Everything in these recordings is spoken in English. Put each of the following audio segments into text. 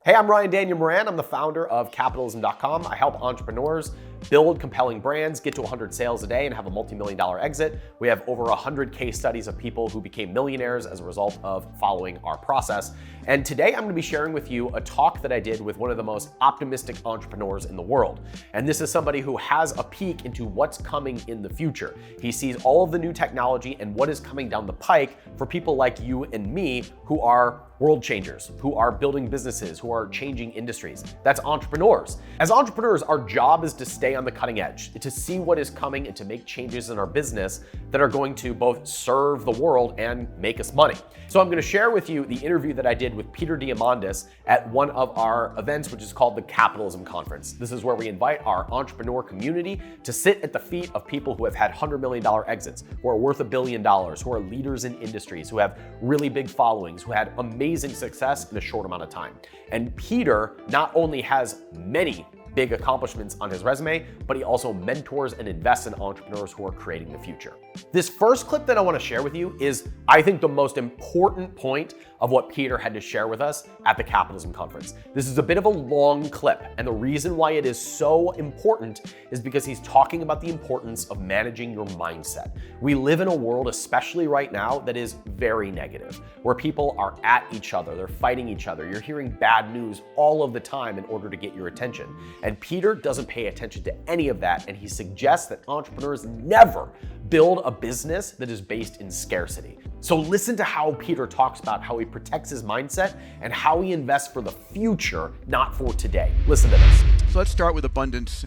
Hey, I'm Daniel Moran. I'm the founder of Capitalism.com. I help entrepreneurs build compelling brands, get to 100 sales a day, and have a multi-million-dollar exit. We have over 100 case studies of people who became millionaires as a result of following our process. And today I'm going to be sharing with you a talk that I did with one of the most optimistic entrepreneurs in the world. And this is somebody who has a peek into what's coming in the future. He sees all of the new technology and what is coming down the pike for people like you and me who are world changers, who are building businesses, who are changing industries. That's entrepreneurs. As entrepreneurs, our job is to stay on the cutting edge, to see what is coming and to make changes in our business that are going to both serve the world and make us money. So I'm going to share with you the interview that I did with Peter Diamandis at one of our events, which is called the Capitalism Conference. This is where we invite our entrepreneur community to sit at the feet of people who have had $100 million exits, who are worth $1 billion, who are leaders in industries, who have really big followings, who had amazing success in a short amount of time. And Peter not only has many big accomplishments on his resume, but he also mentors and invests in entrepreneurs who are creating the future. This first clip that I want to share with you is, I think, the most important point of what Peter had to share with us at the Capitalism Conference. This is a bit of a long clip, and the reason why it is so important is because he's talking about the importance of managing your mindset. We live in a world, especially right now, that is very negative, where people are at each other, they're fighting each other, you're hearing bad news all of the time in order to get your attention. And Peter doesn't pay attention to any of that, and he suggests that entrepreneurs never build a business that is based in scarcity. So listen to how Peter talks about how he protects his mindset and how he invests for the future, not for today. Listen to this. So let's start with abundance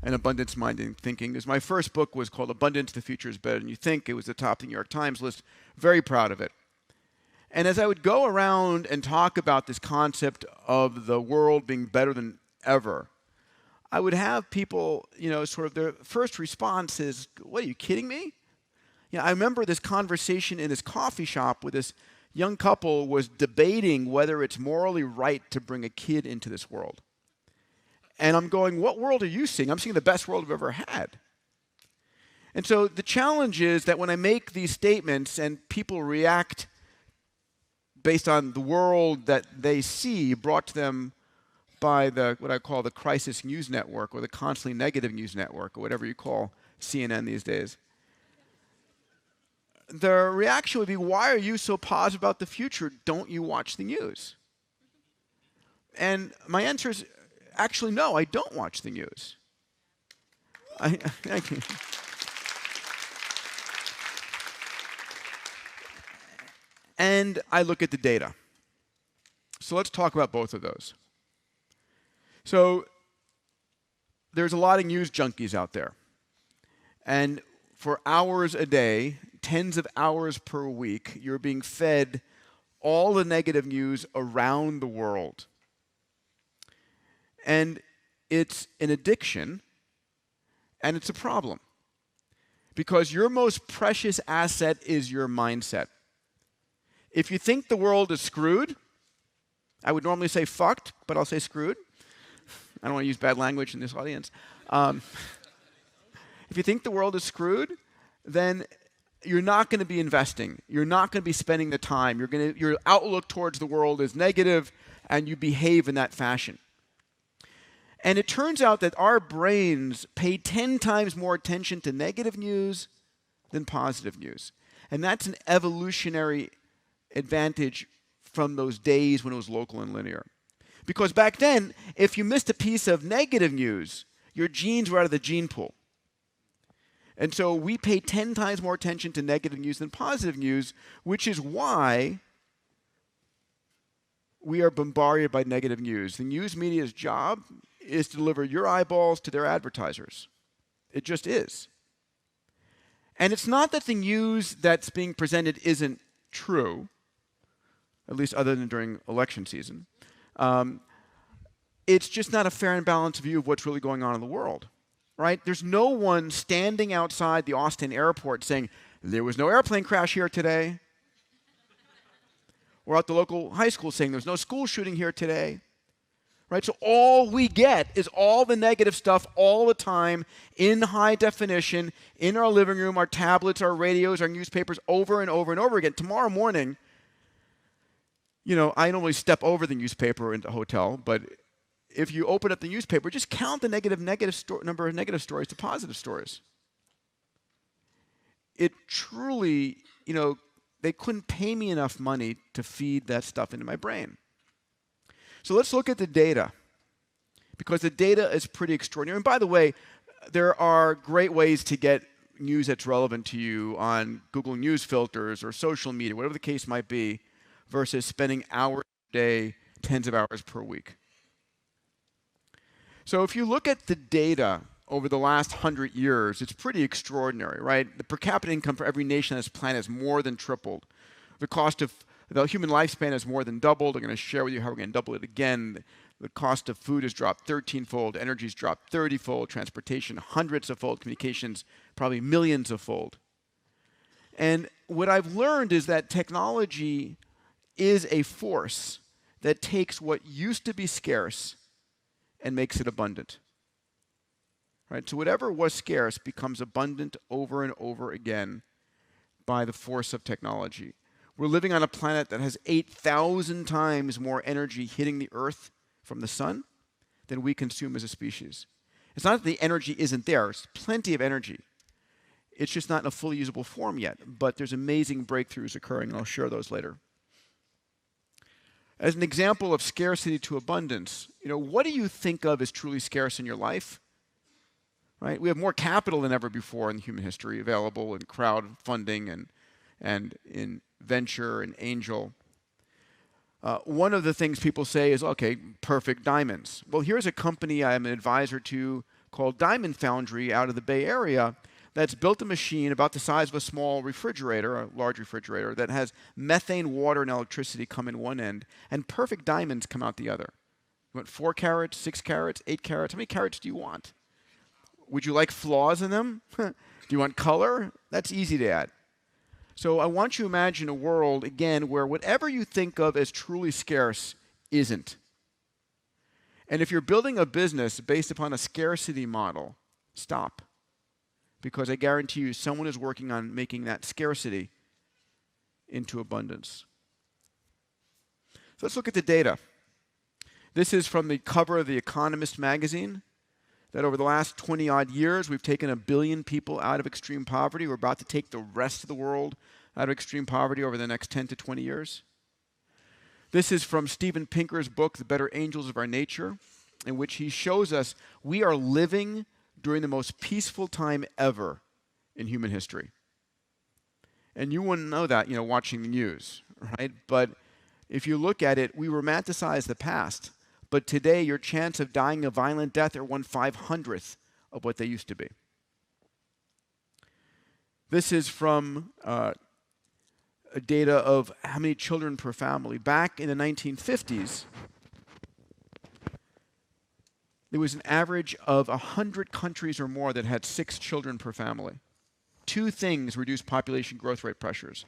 and abundance-minded thinking. Because my first book was called Abundance, the Future is Better Than You Think. It was the top of the New York Times list. Very proud of it. And as I would go around and talk about this concept of the world being better than ever, I would have people, sort of their first response is, what, are you kidding me? I remember this conversation in this coffee shop where this young couple was debating whether it's morally right to bring a kid into this world. And I'm going, what world are you seeing? I'm seeing the best world I've ever had. And so the challenge is that when I make these statements and people react based on the world that they see brought to them by what I call the crisis news network or the constantly negative news network or whatever you call CNN these days, the reaction would be, why are you so positive about the future? Don't you watch the news? And my answer is, actually, no, I don't watch the news. And I look at the data. So let's talk about both of those. So there's a lot of news junkies out there. And for hours a day, tens of hours per week, you're being fed all the negative news around the world. And it's an addiction, and it's a problem. Because your most precious asset is your mindset. If you think the world is screwed, I would normally say fucked, but I'll say screwed. I don't want to use bad language in this audience. If you think the world is screwed, then you're not going to be investing. You're not going to be spending the time. Your outlook towards the world is negative, and you behave in that fashion. And it turns out that our brains pay 10 times more attention to negative news than positive news. And that's an evolutionary advantage from those days when it was local and linear. Because back then, if you missed a piece of negative news, your genes were out of the gene pool. And so we pay 10 times more attention to negative news than positive news, which is why we are bombarded by negative news. The news media's job is to deliver your eyeballs to their advertisers. It just is. And it's not that the news that's being presented isn't true, at least other than during election season. It's just not a fair and balanced view of what's really going on in the world, right? There's no one standing outside the Austin airport saying, there was no airplane crash here today. Or at the local high school saying, there's no school shooting here today. Right? So all we get is all the negative stuff all the time in high definition, in our living room, our tablets, our radios, our newspapers, over and over and over again. Tomorrow morning, I normally step over the newspaper in the hotel, but if you open up the newspaper, just count the number of negative stories to positive stories. It truly, they couldn't pay me enough money to feed that stuff into my brain. So let's look at the data, because the data is pretty extraordinary. And by the way, there are great ways to get news that's relevant to you on Google News filters or social media, whatever the case might be, versus spending hours a day, tens of hours per week. So if you look at the data over the last 100 years, it's pretty extraordinary, right? The per capita income for every nation on this planet has more than tripled. The cost of the human lifespan has more than doubled. I'm going to share with you how we're going to double it again. The cost of food has dropped 13-fold. Energy's dropped 30-fold. Transportation, hundreds of fold. Communications, probably millions of fold. And what I've learned is that technology is a force that takes what used to be scarce and makes it abundant. Right? So whatever was scarce becomes abundant over and over again by the force of technology. We're living on a planet that has 8,000 times more energy hitting the Earth from the sun than we consume as a species. It's not that the energy isn't there. There's plenty of energy. It's just not in a fully usable form yet. But there's amazing breakthroughs occurring, and I'll share those later. As an example of scarcity to abundance, what do you think of as truly scarce in your life? Right? We have more capital than ever before in human history available in crowdfunding and in venture and angel. One of the things people say is, okay, perfect diamonds. Well, here's a company I'm an advisor to called Diamond Foundry out of the Bay Area that's built a machine about the size of a small refrigerator, a large refrigerator, that has methane, water, and electricity come in one end, and perfect diamonds come out the other. You want 4 carats, 6 carats, 8 carats? How many carats do you want? Would you like flaws in them? Do you want color? That's easy to add. So I want you to imagine a world, again, where whatever you think of as truly scarce isn't. And if you're building a business based upon a scarcity model, stop. Because I guarantee you someone is working on making that scarcity into abundance. So let's look at the data. This is from the cover of The Economist magazine, that over the last 20-odd years, we've taken 1 billion people out of extreme poverty. We're about to take the rest of the world out of extreme poverty over the next 10 to 20 years. This is from Steven Pinker's book, The Better Angels of Our Nature, in which he shows us we are living during the most peaceful time ever in human history. And you wouldn't know that, watching the news, right? But if you look at it, we romanticize the past. But today, your chance of dying a violent death are 1/500th of what they used to be. This is from data of how many children per family. Back in the 1950s, there was an average of 100 countries or more that had 6 children per family. 2 things reduce population growth rate pressures.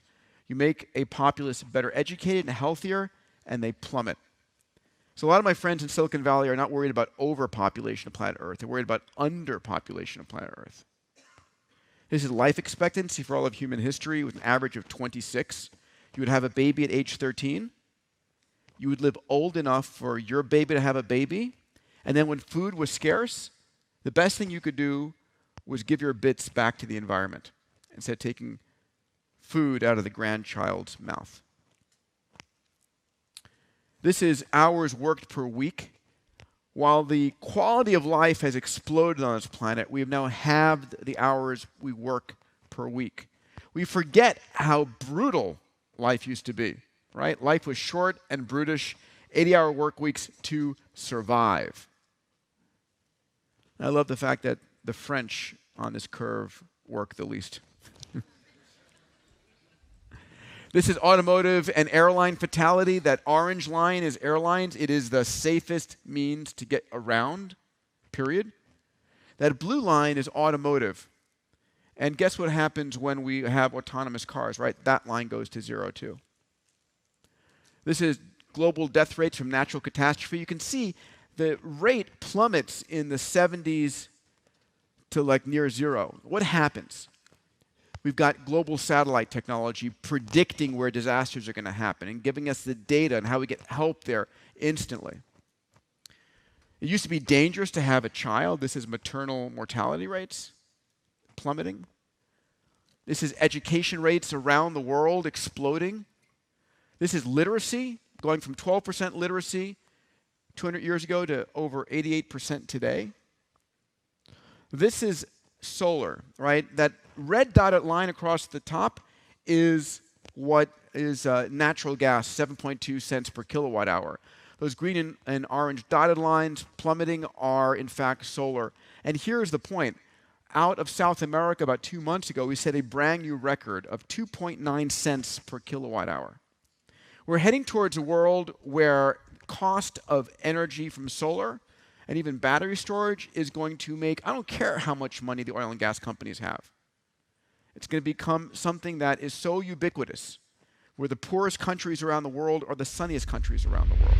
You make a populace better educated and healthier, and they plummet. So a lot of my friends in Silicon Valley are not worried about overpopulation of planet Earth. They're worried about underpopulation of planet Earth. This is life expectancy for all of human history with an average of 26. You would have a baby at age 13. You would live old enough for your baby to have a baby. And then when food was scarce, the best thing you could do was give your bits back to the environment instead of taking food out of the grandchild's mouth. This is hours worked per week. While the quality of life has exploded on this planet, we have now halved the hours we work per week. We forget how brutal life used to be, right? Life was short and brutish, 80-hour work weeks to survive. I love the fact that the French on this curve work the least. This is automotive and airline fatality. That orange line is airlines. It is the safest means to get around, period. That blue line is automotive. And guess what happens when we have autonomous cars, right? That line goes to 0 too. This is global death rates from natural catastrophe. You can see the rate plummets in the 70s to like near 0. What happens? We've got global satellite technology predicting where disasters are going to happen and giving us the data and how we get help there instantly. It used to be dangerous to have a child. This is maternal mortality rates plummeting. This is education rates around the world exploding. This is literacy, going from 12% literacy 200 years ago to over 88% today. This is solar, right? That red dotted line across the top is what is natural gas, 7.2 cents per kilowatt hour. Those green and orange dotted lines plummeting are, in fact, solar. And here's the point. Out of South America about 2 months ago, we set a brand new record of 2.9 cents per kilowatt hour. We're heading towards a world where cost of energy from solar and even battery storage is going to make, I don't care how much money the oil and gas companies have. It's going to become something that is so ubiquitous, where the poorest countries around the world are the sunniest countries around the world.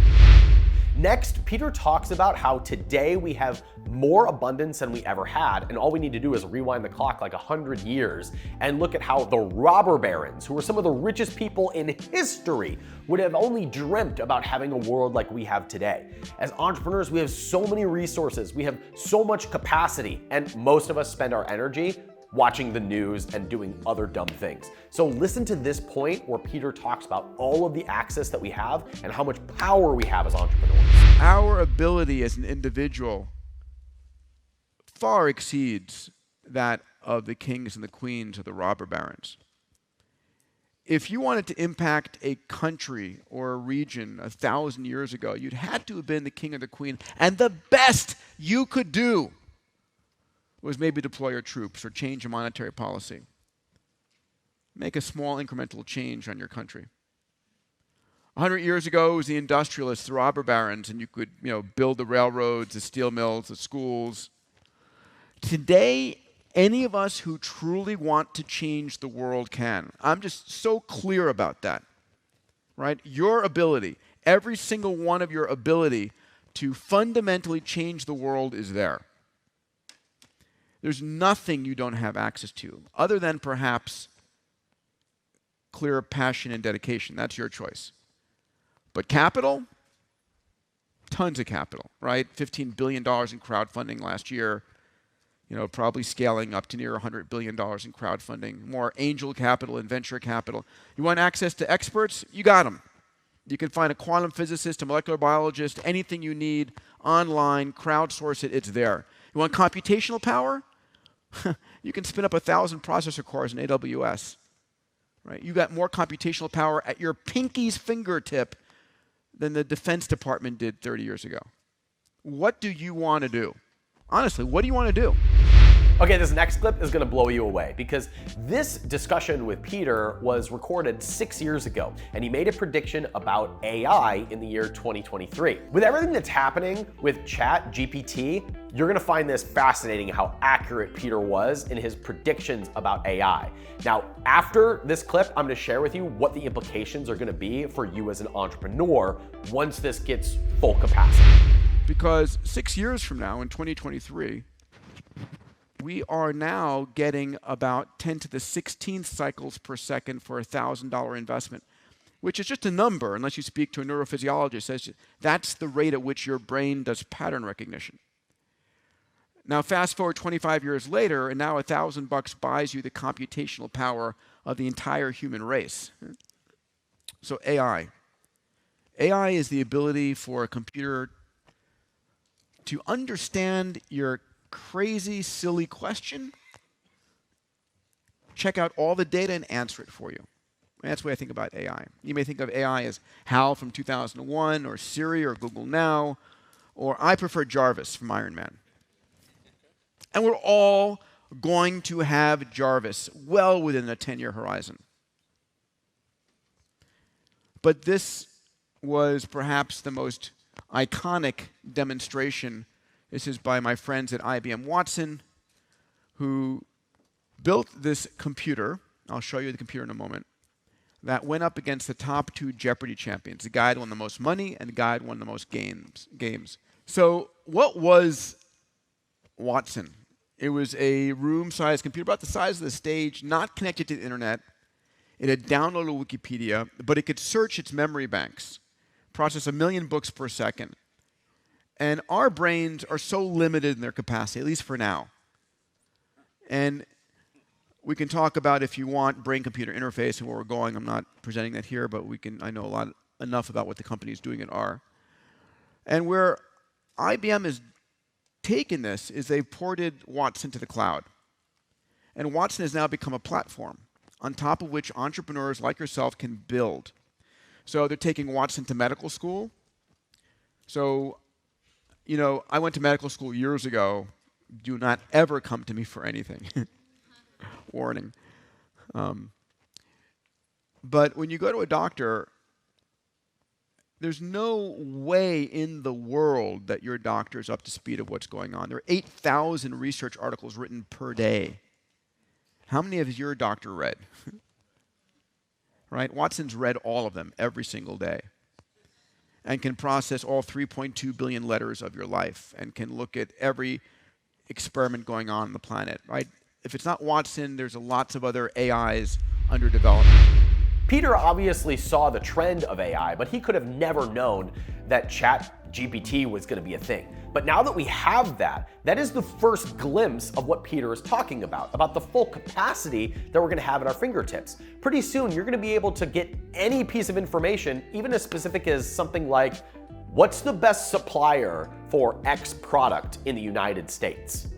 Next, Peter talks about how today we have more abundance than we ever had, and all we need to do is rewind the clock like 100 years and look at how the robber barons, who were some of the richest people in history, would have only dreamt about having a world like we have today. As entrepreneurs, we have so many resources, we have so much capacity, and most of us spend our energy watching the news and doing other dumb things. So listen to this point where Peter talks about all of the access that we have and how much power we have as entrepreneurs. Our ability as an individual far exceeds that of the kings and the queens of the robber barons. If you wanted to impact a country or a region 1,000 years ago, you'd had to have been the king or the queen, and the best you could do was maybe deploy your troops or change your monetary policy. Make a small incremental change on your country. 100 years ago, it was the industrialists, the robber barons, and you could, build the railroads, the steel mills, the schools. Today, any of us who truly want to change the world can. I'm just so clear about that, right? Your ability, every single one of your ability to fundamentally change the world is there. There's nothing you don't have access to, other than perhaps clear passion and dedication. That's your choice. But capital, tons of capital, right? $15 billion in crowdfunding last year, probably scaling up to near $100 billion in crowdfunding, more angel capital and venture capital. You want access to experts? You got them. You can find a quantum physicist, a molecular biologist, anything you need online, crowdsource it, it's there. You want computational power? You can spin up 1,000 processor cores in AWS. Right? You got more computational power at your pinky's fingertip than the Defense Department did 30 years ago. What do you want to do? Honestly, what do you want to do? Okay, this next clip is gonna blow you away because this discussion with Peter was recorded 6 years ago, and he made a prediction about AI in the year 2023. With everything that's happening with ChatGPT, you're gonna find this fascinating how accurate Peter was in his predictions about AI. Now, after this clip, I'm gonna share with you what the implications are gonna be for you as an entrepreneur once this gets full capacity. Because 6 years from now, in 2023, we are now getting about 10 to the 16th cycles per second for a $1,000 investment, which is just a number unless you speak to a neurophysiologist. That's the rate at which your brain does pattern recognition. Now, fast forward 25 years later, and now $1,000 buys you the computational power of the entire human race. So AI. AI is the ability for a computer to understand your crazy, silly question, check out all the data and answer it for you. And that's the way I think about AI. You may think of AI as HAL from 2001, or Siri, or Google Now, or I prefer Jarvis from Iron Man. And we're all going to have Jarvis well within a 10-year horizon. But this was perhaps the most iconic demonstration. This is by my friends at IBM Watson, who built this computer. I'll show you the computer in a moment. That went up against the top 2 Jeopardy champions. The guy had won the most money, and the guy had won the most games. So what was Watson? It was a room-sized computer, about the size of the stage, not connected to the internet. It had downloaded Wikipedia, but it could search its memory banks, process 1 million books per second. And our brains are so limited in their capacity, at least for now. And we can talk about, if you want, brain-computer interface and where we're going. I'm not presenting that here, but I know enough about what the company is doing at R. And where IBM has taken this is they've ported Watson to the cloud. And Watson has now become a platform on top of which entrepreneurs like yourself can build. So they're taking Watson to medical school. So, I went to medical school years ago. Do not ever come to me for anything. Warning. But when you go to a doctor, there's no way in the world that your doctor is up to speed of what's going on. There are 8,000 research articles written per day. How many has your doctor read? Right? Watson's read all of them every single day and can process all 3.2 billion letters of your life and can look at every experiment going on the planet, right? If it's not Watson, there's lots of other AIs under development. Peter obviously saw the trend of AI, but he could have never known that ChatGPT was going to be a thing. But now that we have that is the first glimpse of what Peter is talking about the full capacity that we're going to have at our fingertips. Pretty soon, you're going to be able to get any piece of information, even as specific as something like, what's the best supplier for X product in the United States?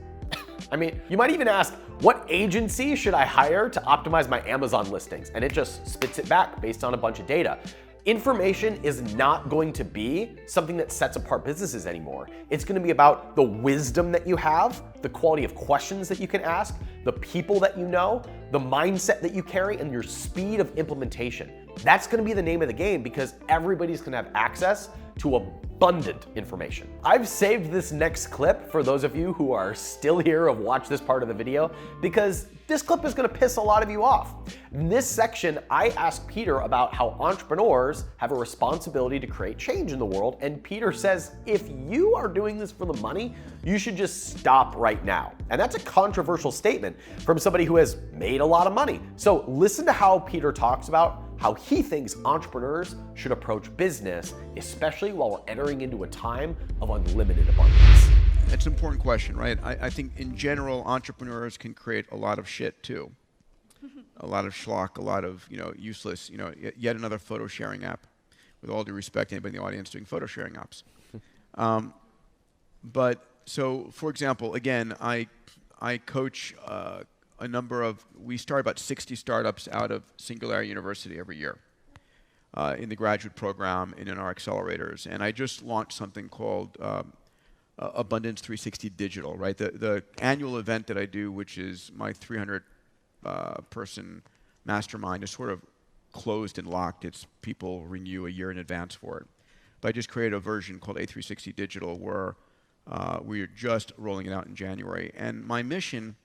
I mean, you might even ask, what agency should I hire to optimize my Amazon listings? And it just spits it back based on a bunch of data. Information is not going to be something that sets apart businesses anymore. It's going to be about the wisdom that you have, the quality of questions that you can ask, the people that you know, the mindset that you carry, and your speed of implementation. That's going to be the name of the game because everybody's going to have access to abundant information. I've saved this next clip for those of you who are still here or watch this part of the video because this clip is going to piss a lot of you off. In this section, I asked Peter about how entrepreneurs have a responsibility to create change in the world, and Peter says, if you are doing this for the money, you should just stop right now. And that's a controversial statement from somebody who has made a lot of money. So listen to how Peter talks about how he thinks entrepreneurs should approach business, especially while we're entering into a time of unlimited abundance. It's an important question, right? I think in general, entrepreneurs can create a lot of shit too. A lot of schlock, a lot of useless, yet another photo sharing app. With all due respect to anybody in the audience doing photo sharing apps. But so, for example, again, I coach a number of, we start about 60 startups out of Singularity University every year in the graduate program and in our accelerators. And I just launched something called Abundance 360 Digital, right? The annual event that I do, which is my 300 person mastermind, is sort of closed and locked. It's people renew a year in advance for it. But I just created a version called A360 Digital where we're just rolling it out in January. And my mission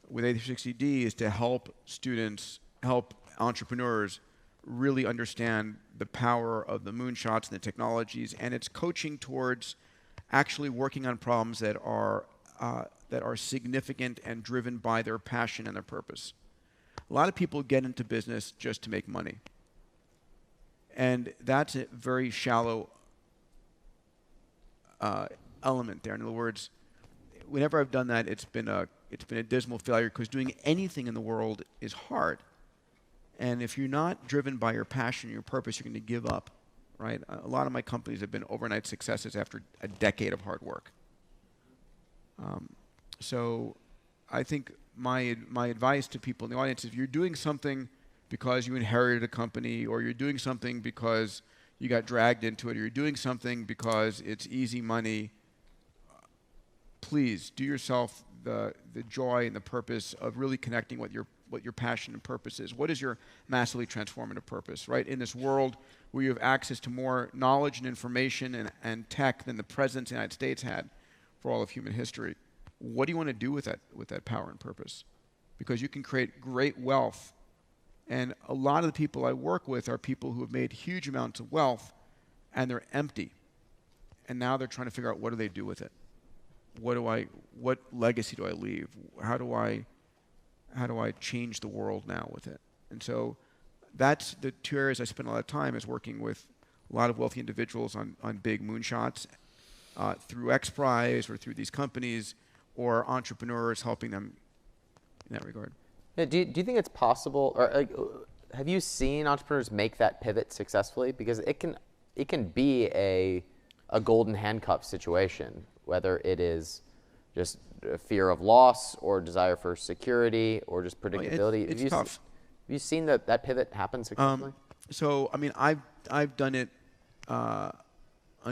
with A360D is to help students, help entrepreneurs really understand the power of the moonshots and the technologies, and it's coaching towards actually working on problems that are significant and driven by their passion and their purpose. A lot of people get into business just to make money, and that's a very shallow element there. In other words, whenever I've done that, it's been a dismal failure because doing anything in the world is hard. And if you're not driven by your passion, your purpose, you're going to give up, right? A lot of my companies have been overnight successes after a decade of hard work. So I think my advice to people in the audience is, if you're doing something because you inherited a company, or you're doing something because you got dragged into it, or you're doing something because it's easy money, please do yourself the joy and the purpose of really connecting what your passion and purpose is. What is your massively transformative purpose, right? In this world where you have access to more knowledge and information and tech than the presidents of the United States had for all of human history, what do you want to do with that power and purpose? Because you can create great wealth. And a lot of the people I work with are people who have made huge amounts of wealth, and they're empty. And now they're trying to figure out, what do they do with it? what legacy do I leave? How do I change the world now with it? And so that's the two areas I spend a lot of time, is working with a lot of wealthy individuals on big moonshots through X Prize or through these companies, or entrepreneurs, helping them in that regard. Yeah, do you think it's possible, or have you seen entrepreneurs make that pivot successfully? Because it can be a golden handcuff situation, whether it is just a fear of loss or desire for security or just predictability. It's tough. Have you seen that pivot happen successfully? So, I mean, I've done it a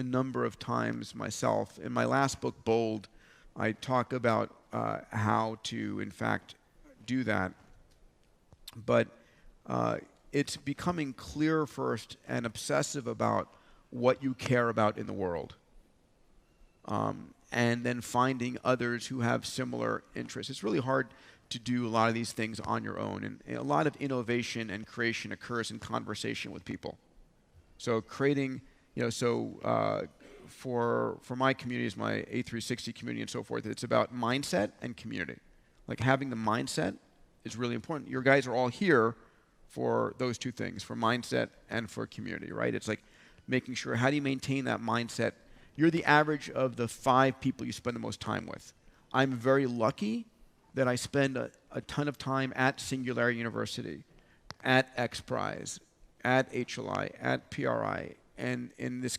number of times myself. In my last book, Bold, I talk about how to, in fact, do that. But it's becoming clear first and obsessive about what you care about in the world. And then finding others who have similar interests. It's really hard to do a lot of these things on your own. And a lot of innovation and creation occurs in conversation with people. So creating, for my communities, my A360 community and so forth, it's about mindset and community. Like, having the mindset is really important. Your guys are all here for those two things, for mindset and for community, right? It's like making sure, how do you maintain that mindset? You're the average of the 5 people you spend the most time with. I'm very lucky that I spend a ton of time at Singularity University, at X Prize, at HLI, at PRI, and in this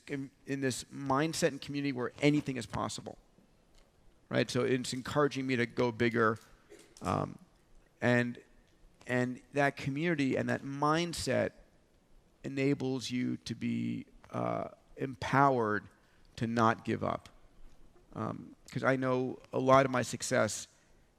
mindset and community where anything is possible, right? So it's encouraging me to go bigger, and that community and that mindset enables you to be empowered to not give up. Because I know a lot of my success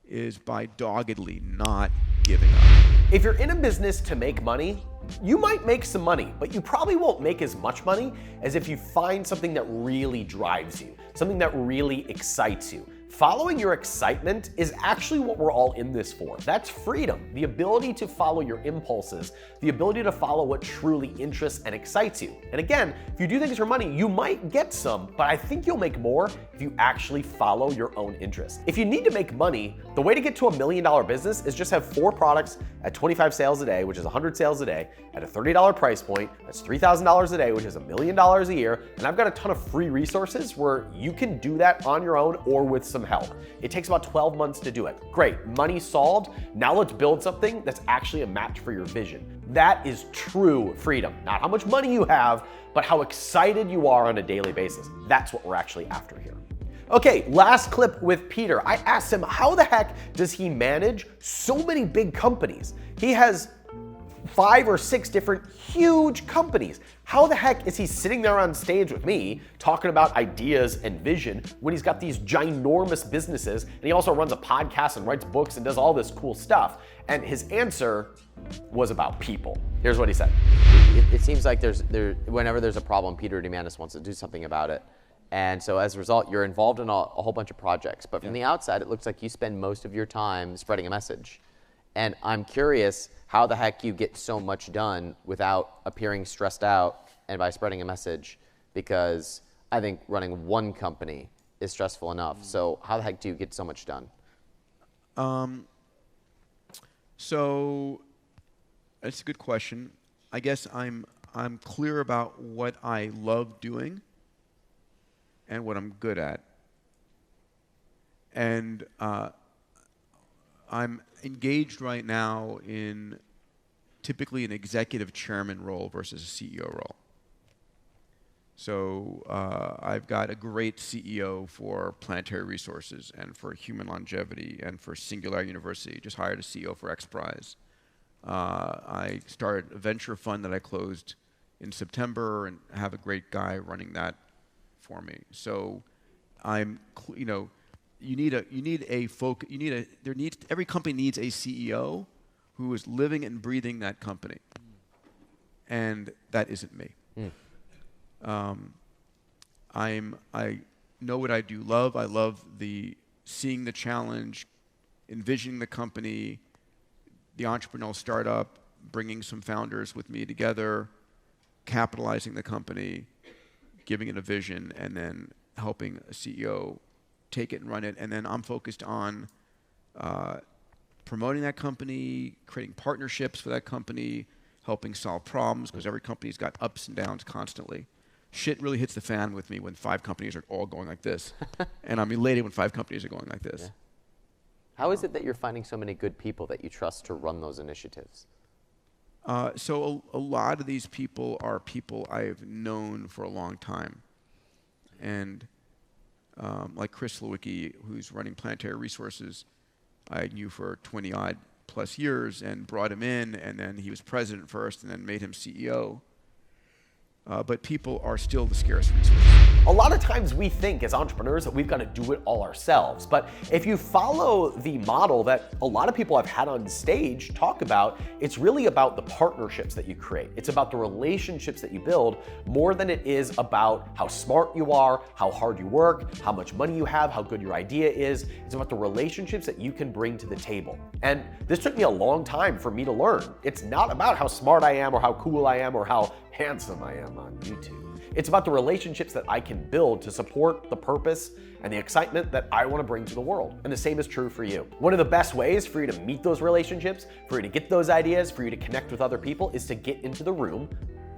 is by doggedly not giving up. If you're in a business to make money, you might make some money, but you probably won't make as much money as if you find something that really drives you, something that really excites you. Following your excitement is actually what we're all in this for. That's freedom, the ability to follow your impulses, the ability to follow what truly interests and excites you. And again, if you do things for money, you might get some, but I think you'll make more if you actually follow your own interests. If you need to make money, the way to get to $1 million business is just have 4 products at 25 sales a day, which is 100 sales a day, at a $30 price point. That's $3,000 a day, which is $1 million a year. And I've got a ton of free resources where you can do that on your own or with some help. It takes about 12 months to do it. Great, money solved. Now let's build something that's actually a match for your vision. That is true freedom. Not how much money you have, but how excited you are on a daily basis. That's what we're actually after here. Okay, last clip with Peter. I asked him, how the heck does he manage so many big companies? He has 5 or 6 different huge companies. How the heck is he sitting there on stage with me talking about ideas and vision when he's got these ginormous businesses, and he also runs a podcast and writes books and does all this cool stuff? And his answer was about people. Here's what he said. It seems like whenever there's a problem, Peter Diamandis wants to do something about it. And so as a result, you're involved in a whole bunch of projects. But from the outside, it looks like you spend most of your time spreading a message. And I'm curious how the heck you get so much done without appearing stressed out and by spreading a message, because I think running one company is stressful enough. So how the heck do you get so much done? So that's a good question. I guess I'm clear about what I love doing and what I'm good at. And I'm engaged right now in typically an executive chairman role versus a CEO role. So I've got a great CEO for Planetary Resources and for Human Longevity and for Singularity University. Just hired a CEO for X Prize. I started a venture fund that I closed in September and have a great guy running that for me. So every company needs a CEO who is living and breathing that company. And that isn't me. I know what I do love. I love seeing the challenge, envisioning the company, the entrepreneurial startup, bringing some founders with me together, capitalizing the company, giving it a vision, and then helping a CEO take it and run it, and then I'm focused on promoting that company, creating partnerships for that company, helping solve problems, because every company's got ups and downs constantly. Shit really hits the fan with me when 5 companies are all going like this. And I'm elated when 5 companies are going like this. Yeah. How is it that you're finding so many good people that you trust to run those initiatives? So a lot of these people are people I've known for a long time. And like Chris Lewicki, who's running Planetary Resources, I knew for 20-odd plus years and brought him in, and then he was president first and then made him CEO. But people are still the scarce resource. A lot of times we think as entrepreneurs that we've got to do it all ourselves. But if you follow the model that a lot of people I've had on stage talk about, it's really about the partnerships that you create. It's about the relationships that you build more than it is about how smart you are, how hard you work, how much money you have, how good your idea is. It's about the relationships that you can bring to the table. And this took me a long time for me to learn. It's not about how smart I am or how cool I am or how handsome I am on YouTube. It's about the relationships that I can build to support the purpose and the excitement that I want to bring to the world. And the same is true for you. One of the best ways for you to meet those relationships, for you to get those ideas, for you to connect with other people is to get into the room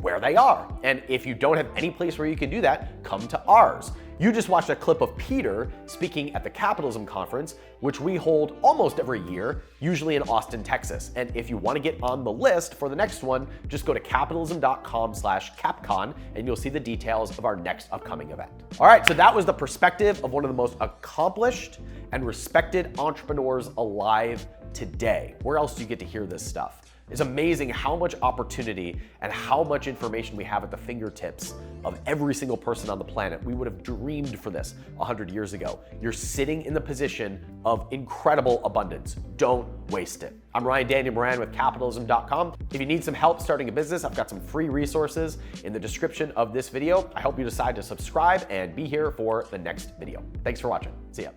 where they are. And if you don't have any place where you can do that, come to ours. You just watched a clip of Peter speaking at the Capitalism Conference, which we hold almost every year, usually in Austin, Texas. And if you want to get on the list for the next one, just go to capitalism.com/CapCon and you'll see the details of our next upcoming event. All right, so that was the perspective of one of the most accomplished and respected entrepreneurs alive today. Where else do you get to hear this stuff? It's amazing how much opportunity and how much information we have at the fingertips of every single person on the planet. We would have dreamed for this 100 years ago. You're sitting in the position of incredible abundance. Don't waste it. I'm Daniel Moran with Capitalism.com. If you need some help starting a business, I've got some free resources in the description of this video. I hope you decide to subscribe and be here for the next video. Thanks for watching. See ya.